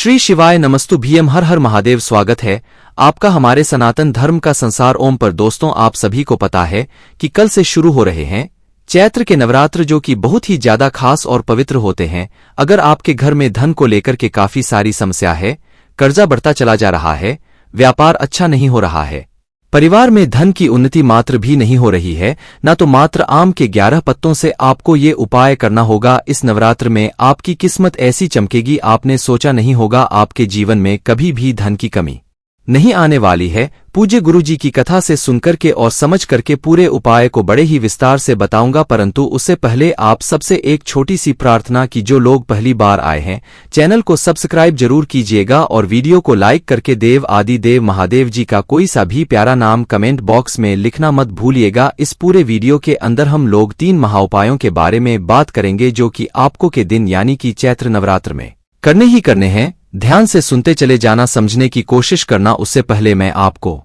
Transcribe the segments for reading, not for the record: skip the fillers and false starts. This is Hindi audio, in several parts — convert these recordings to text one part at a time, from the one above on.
श्री शिवाय नमस्तु भीम हर हर महादेव। स्वागत है आपका हमारे सनातन धर्म का संसार ओम पर। दोस्तों, आप सभी को पता है कि कल से शुरू हो रहे हैं चैत्र के नवरात्र, जो कि बहुत ही ज्यादा खास और पवित्र होते हैं। अगर आपके घर में धन को लेकर के काफी सारी समस्या है, कर्जा बढ़ता चला जा रहा है, व्यापार अच्छा नहीं हो रहा है, परिवार में धन की उन्नति मात्र भी नहीं हो रही है, न तो मात्र आम के 11 पत्तों से आपको ये उपाय करना होगा। इस नवरात्र में आपकी किस्मत ऐसी चमकेगी, आपने सोचा नहीं होगा। आपके जीवन में कभी भी धन की कमी नहीं आने वाली है। पूज्य गुरुजी की कथा से सुनकर के और समझ करके पूरे उपाय को बड़े ही विस्तार से बताऊंगा, परंतु उससे पहले आप सबसे एक छोटी सी प्रार्थना कि जो लोग पहली बार आए हैं, चैनल को सब्सक्राइब जरूर कीजिएगा और वीडियो को लाइक करके देव आदि देव महादेव जी का कोई सा भी प्यारा नाम कमेंट बॉक्स में लिखना मत भूलिएगा। इस पूरे वीडियो के अंदर हम लोग 3 महाउपायों के बारे में बात करेंगे, जो कि आपको के दिन यानी कि चैत्र नवरात्र में करने ही करने हैं। ध्यान से सुनते चले जाना, समझने की कोशिश करना। उससे पहले मैं आपको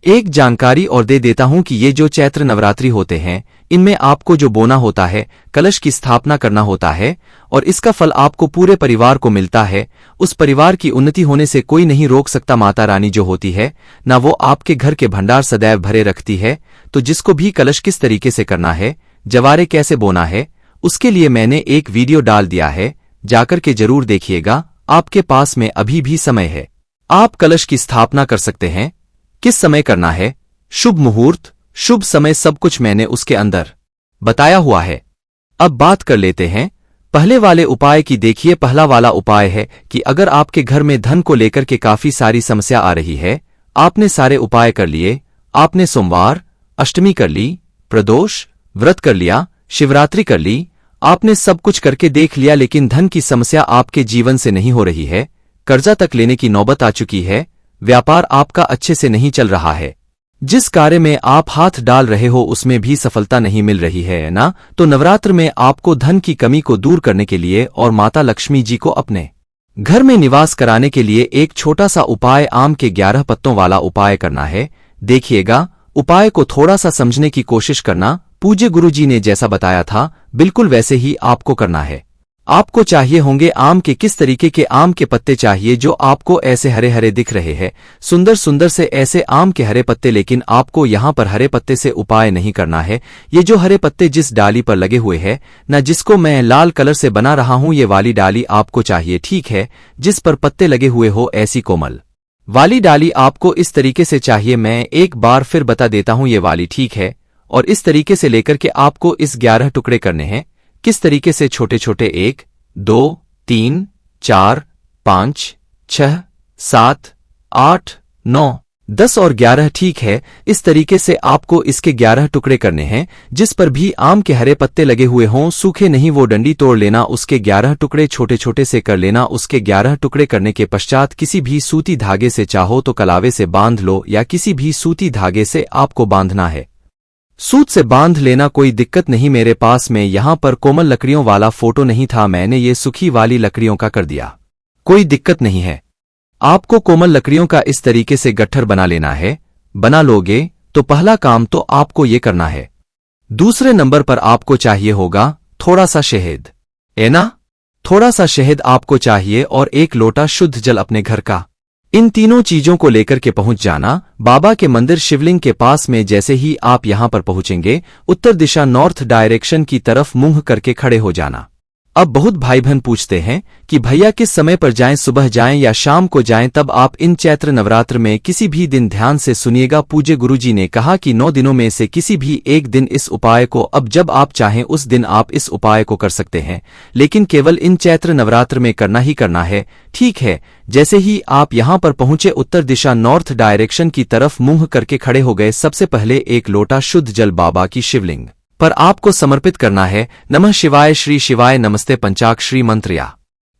एक जानकारी और दे देता हूं कि ये जो चैत्र नवरात्रि होते हैं, इनमें आपको जो बोना होता है, कलश की स्थापना करना होता है और इसका फल आपको पूरे परिवार को मिलता है। उस परिवार की उन्नति होने से कोई नहीं रोक सकता। माता रानी जो होती है ना, वो आपके घर के भंडार सदैव भरे रखती है। तो जिसको भी कलश किस तरीके से करना है, जवारे कैसे बोना है, उसके लिए मैंने एक वीडियो डाल दिया है, जाकर के जरूर देखिएगा। आपके पास में अभी भी समय है, आप कलश की स्थापना कर सकते हैं। किस समय करना है, शुभ मुहूर्त, शुभ समय, सब कुछ मैंने उसके अंदर बताया हुआ है। अब बात कर लेते हैं पहले वाले उपाय की। देखिए, पहला वाला उपाय है कि अगर आपके घर में धन को लेकर के काफी सारी समस्या आ रही है, आपने सारे उपाय कर लिए, आपने सोमवार, अष्टमी कर ली, प्रदोष, व्रत कर लिया, शिवरात्रि कर ली, आपने सब कुछ करके देख लिया, लेकिन धन की समस्या आपके जीवन से नहीं हो रही है, कर्जा तक लेने की नौबत आ चुकी है, व्यापार आपका अच्छे से नहीं चल रहा है, जिस कार्य में आप हाथ डाल रहे हो उसमें भी सफलता नहीं मिल रही है ना, तो नवरात्र में आपको धन की कमी को दूर करने के लिए और माता लक्ष्मी जी को अपने घर में निवास कराने के लिए एक छोटा सा उपाय, आम के 11 पत्तों वाला उपाय करना है। देखिएगा, उपाय को थोड़ा सा समझने की कोशिश करना। पूज्य गुरुजी ने जैसा बताया था, बिल्कुल वैसे ही आपको करना है। आपको चाहिए होंगे आम के, किस तरीके के आम के पत्ते चाहिए, जो आपको ऐसे हरे हरे दिख रहे हैं, सुंदर सुंदर से ऐसे आम के हरे पत्ते। लेकिन आपको यहाँ पर हरे पत्ते से उपाय नहीं करना है। ये जो हरे पत्ते जिस डाली पर लगे हुए हैं ना, जिसको मैं लाल कलर से बना रहा हूं, ये वाली डाली आपको चाहिए, ठीक है, जिस पर पत्ते लगे हुए हो, ऐसी कोमल वाली डाली आपको इस तरीके से चाहिए। मैं एक बार फिर बता देता हूं, ये वाली, ठीक है। और इस तरीके से लेकर के आपको इस 11 टुकड़े करने हैं। किस तरीके से, छोटे छोटे, 1 2 3 4 5 6 7 8 9 10 और 11, ठीक है। इस तरीके से आपको इसके 11 टुकड़े करने हैं। जिस पर भी आम के हरे पत्ते लगे हुए हों, सूखे नहीं, वो डंडी तोड़ लेना, उसके 11 टुकड़े छोटे छोटे से कर लेना। उसके 11 टुकड़े करने के पश्चात किसी भी सूती धागे से, चाहो तो कलावे से बांध लो या किसी भी सूती धागे से आपको बांधना है। सूत से बांध लेना, कोई दिक्कत नहीं। मेरे पास में यहां पर कोमल लकड़ियों वाला फोटो नहीं था, मैंने ये सूखी वाली लकड़ियों का कर दिया, कोई दिक्कत नहीं है। आपको कोमल लकड़ियों का इस तरीके से गट्ठर बना लेना है। बना लोगे तो पहला काम तो आपको ये करना है। दूसरे नंबर पर आपको चाहिए होगा थोड़ा सा शहद, है ना, थोड़ा सा शहद आपको चाहिए और 1 लोटा शुद्ध जल अपने घर का। इन तीनों चीजों को लेकर के पहुंच जाना बाबा के मंदिर शिवलिंग के पास में। जैसे ही आप यहां पर पहुंचेंगे, उत्तर दिशा नॉर्थ डायरेक्शन की तरफ मुंह करके खड़े हो जाना। अब बहुत भाई बहन पूछते हैं कि भैया किस समय पर जाएं, सुबह जाएं या शाम को जाएं, तब आप इन चैत्र नवरात्र में किसी भी दिन ध्यान से सुनिएगा। पूज्य गुरुजी ने कहा कि 9 दिनों में से किसी भी एक दिन इस उपाय को, अब जब आप चाहें उस दिन आप इस उपाय को कर सकते हैं, लेकिन केवल इन चैत्र नवरात्र में करना ही करना है, ठीक है। जैसे ही आप यहां पर पहुंचे, उत्तर दिशा नॉर्थ डायरेक्शन की तरफ मुंह करके खड़े हो गए। सबसे पहले 1 लोटा शुद्ध जल बाबा की शिवलिंग पर आपको समर्पित करना है। नमः शिवाय, श्री शिवाय नमस्ते पंचाक्षरी मंत्र या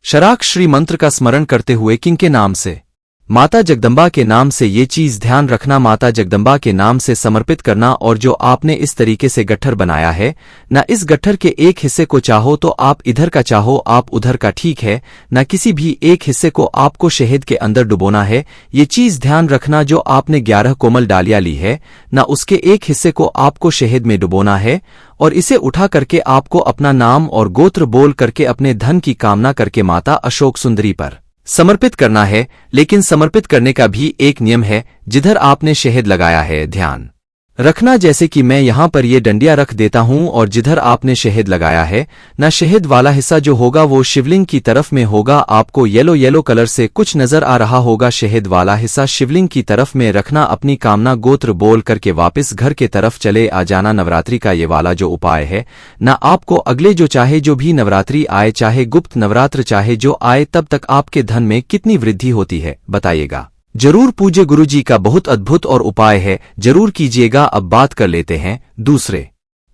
शराक्षरी मंत्र का स्मरण करते हुए किनके नाम से, माता जगदम्बा के नाम से, ये चीज ध्यान रखना, माता जगदम्बा के नाम से समर्पित करना। और जो आपने इस तरीके से गट्ठर बनाया है ना, इस गट्ठर के एक हिस्से को चाहो तो आप इधर का, चाहो आप उधर का, ठीक है ना, किसी भी एक हिस्से को आपको शहद के अंदर डुबोना है। ये चीज ध्यान रखना, जो आपने 11 कोमल डालियां ली है ना, उसके एक हिस्से को आपको शहद में डुबोना है और इसे उठा करके आपको अपना नाम और गोत्र बोल करके अपने धन की कामना करके माता अशोक सुंदरी पर समर्पित करना है, लेकिन समर्पित करने का भी एक नियम है। जिधर आपने शहद लगाया है ध्यान रखना, जैसे कि मैं यहां पर ये डंडिया रख देता हूं और जिधर आपने शहद लगाया है ना, शहद वाला हिस्सा जो होगा वो शिवलिंग की तरफ में होगा। आपको येलो येलो कलर से कुछ नजर आ रहा होगा, शहद वाला हिस्सा शिवलिंग की तरफ में रखना। अपनी कामना गोत्र बोल करके वापस घर के तरफ चले आ जाना। नवरात्रि का ये वाला जो उपाय है ना, आपको अगले जो भी नवरात्रि आए, चाहे गुप्त नवरात्र चाहे जो आए, तब तक आपके धन में कितनी वृद्धि होती है बताइएगा। जरूर पूज्य गुरु जी का बहुत अद्भुत और उपाय है, जरूर कीजिएगा। अब बात कर लेते हैं दूसरे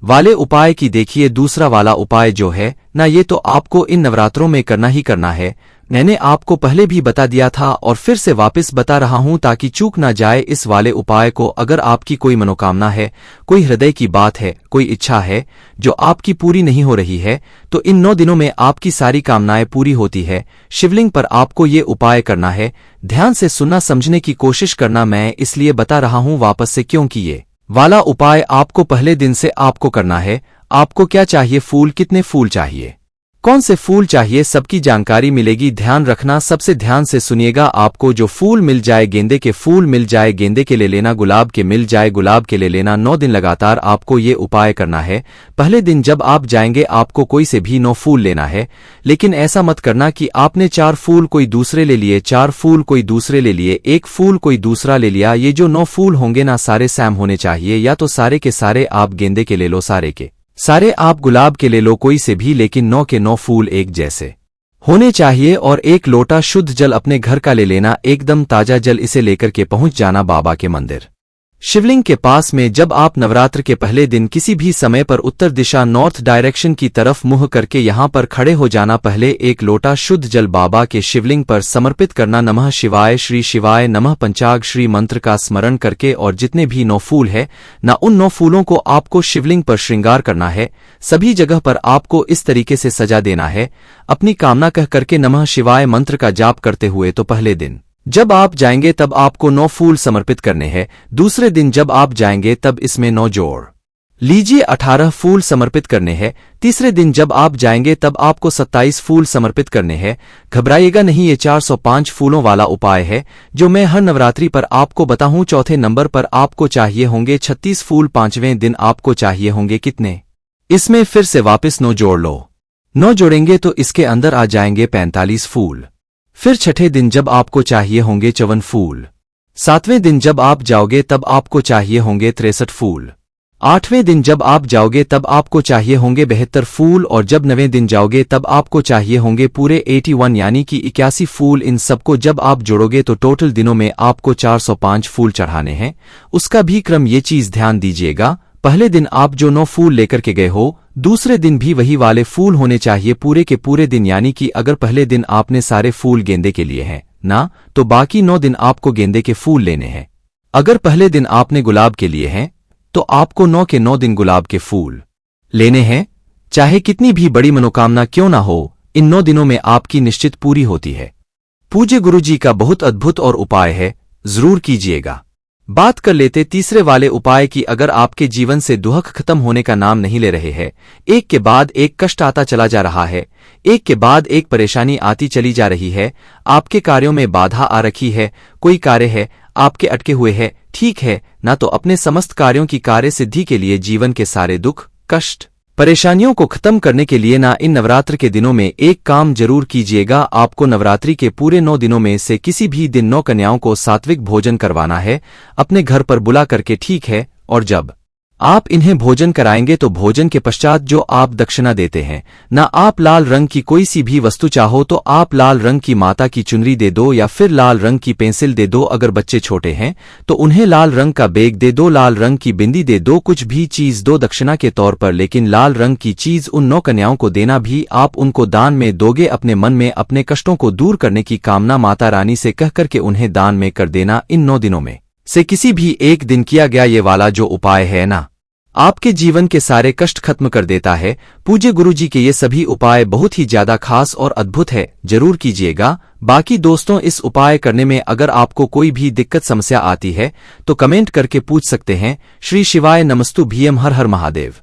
वाले उपाय की। देखिए दूसरा वाला उपाय जो है ना, ये तो आपको इन नवरात्रों में करना ही करना है। मैंने आपको पहले भी बता दिया था और फिर से वापस बता रहा हूं ताकि चूक ना जाए इस वाले उपाय को। अगर आपकी कोई मनोकामना है, कोई हृदय की बात है, कोई इच्छा है जो आपकी पूरी नहीं हो रही है, तो इन 9 दिनों में आपकी सारी कामनाएं पूरी होती है। शिवलिंग पर आपको ये उपाय करना है। ध्यान से सुनना, समझने की कोशिश करना। मैं इसलिए बता रहा हूं वापस से क्योंकि ये वाला उपाय आपको पहले दिन से आपको करना है। आपको क्या चाहिए, फूल, कितने फूल चाहिए, कौन से फूल चाहिए, सबकी जानकारी मिलेगी। ध्यान रखना, सबसे ध्यान से सुनिएगा। आपको जो फूल मिल जाए, गेंदे के फूल मिल जाए, गेंदे के ले लेना। गुलाब के मिल जाए, गुलाब के ले लेना। 9 दिन लगातार आपको ये उपाय करना है। पहले दिन जब आप जाएंगे आपको कोई से भी 9 फूल लेना है, लेकिन ऐसा मत करना कि आपने 4 फूल कोई दूसरे ले लिए, 4 फूल कोई दूसरे ले लिए, 1 फूल कोई दूसरा ले लिया। ये जो 9 फूल होंगे ना, सारे सैम होने चाहिए। या तो सारे के सारे आप गेंदे के ले लो, सारे के सारे आप गुलाब के ले लो, कोई से भी, लेकिन 9 के 9 फूल एक जैसे होने चाहिए। और 1 लोटा शुद्ध जल अपने घर का ले लेना, एकदम ताजा जल। इसे लेकर के पहुंच जाना बाबा के मंदिर शिवलिंग के पास में। जब आप नवरात्र के पहले दिन किसी भी समय पर उत्तर दिशा नॉर्थ डायरेक्शन की तरफ मुंह करके यहां पर खड़े हो जाना। पहले 1 लोटा शुद्ध जल बाबा के शिवलिंग पर समर्पित करना। नमः शिवाय, श्री शिवाय नमः पंचाग श्री मंत्र का स्मरण करके, और जितने भी 9 फूल है ना, उन 9 फूलों को आपको शिवलिंग पर श्रृंगार करना है। सभी जगह पर आपको इस तरीके से सजा देना है, अपनी कामना कह करके नमः शिवाय मंत्र का जाप करते हुए। तो पहले दिन जब आप जाएंगे तब आपको 9 फूल समर्पित करने हैं। दूसरे दिन जब आप जाएंगे तब इसमें 9 जोड़ लीजिए, 18 फूल समर्पित करने हैं। तीसरे दिन जब आप जाएंगे तब आपको 27 फूल समर्पित करने हैं। घबराइएगा नहीं, ये 405 फूलों वाला उपाय है जो मैं हर नवरात्रि पर आपको बताऊं। चौथे नंबर पर आपको चाहिए होंगे 36 फूल। 5वें दिन आपको चाहिए होंगे कितने, इसमें फिर से वापस 9 जोड़ लो। 9 जोड़ेंगे तो इसके अंदर आ जाएंगे 45 फूल। फिर छठे दिन जब आपको चाहिए होंगे 54 फूल। 7वें दिन जब आप जाओगे तब आपको चाहिए होंगे 63 फूल। 8वें दिन जब आप जाओगे तब आपको चाहिए होंगे 72 फूल। और जब 9वें दिन जाओगे तब आपको चाहिए होंगे पूरे 81 यानी कि 81 फूल। इन सबको जब आप जोड़ोगे तो टोटल दिनों में आपको 405 फूल चढ़ाने हैं। उसका भी क्रम, ये चीज ध्यान दीजिएगा। पहले दिन आप जो 9 फूल लेकर के गए हो, दूसरे दिन भी वही वाले फूल होने चाहिए पूरे के पूरे दिन। यानी कि अगर पहले दिन आपने सारे फूल गेंदे के लिए हैं ना, तो बाकी 9 दिन आपको गेंदे के फूल लेने हैं। अगर पहले दिन आपने गुलाब के लिए हैं तो आपको 9 के 9 दिन गुलाब के फूल लेने हैं। चाहे कितनी भी बड़ी मनोकामना क्यों ना हो, इन 9 दिनों में आपकी निश्चित पूरी होती है। पूज्य गुरु जी का बहुत अद्भुत और उपाय है, जरूर कीजिएगा। बात कर लेते तीसरे वाले उपाय की। अगर आपके जीवन से दुख खत्म होने का नाम नहीं ले रहे हैं, एक के बाद एक कष्ट आता चला जा रहा है, एक के बाद एक परेशानी आती चली जा रही है, आपके कार्यों में बाधा आ रखी है, कोई कार्य है आपके अटके हुए है, ठीक है ना, तो अपने समस्त कार्यों की कार्य सिद्धि के लिए, जीवन के सारे दुख कष्ट परेशानियों को खत्म करने के लिए ना, इन नवरात्र के दिनों में एक काम जरूर कीजिएगा। आपको नवरात्रि के पूरे 9 दिनों में से किसी भी दिन 9 कन्याओं को सात्विक भोजन करवाना है अपने घर पर बुला करके, ठीक है। और जब आप इन्हें भोजन कराएंगे तो भोजन के पश्चात जो आप दक्षिणा देते हैं ना, आप लाल रंग की कोई सी भी वस्तु चाहो तो आप लाल रंग की माता की चुनरी दे दो या फिर लाल रंग की पेंसिल दे दो। अगर बच्चे छोटे हैं तो उन्हें लाल रंग का बैग दे दो, लाल रंग की बिंदी दे दो, कुछ भी चीज दो दक्षिणा के तौर पर, लेकिन लाल रंग की चीज उन 9 कन्याओं को देना भी आप उनको दान में दोगे। अपने मन में अपने कष्टों को दूर करने की कामना माता रानी से कह करके उन्हें दान में कर देना। इन 9 दिनों में से किसी भी एक दिन किया गया ये वाला जो उपाय है ना, आपके जीवन के सारे कष्ट खत्म कर देता है। पूज्य गुरु जी के ये सभी उपाय बहुत ही ज्यादा खास और अद्भुत है, जरूर कीजिएगा। बाकी दोस्तों, इस उपाय करने में अगर आपको कोई भी दिक्कत समस्या आती है तो कमेंट करके पूछ सकते हैं। श्री शिवाय नमस्तु भीम, हर हर महादेव।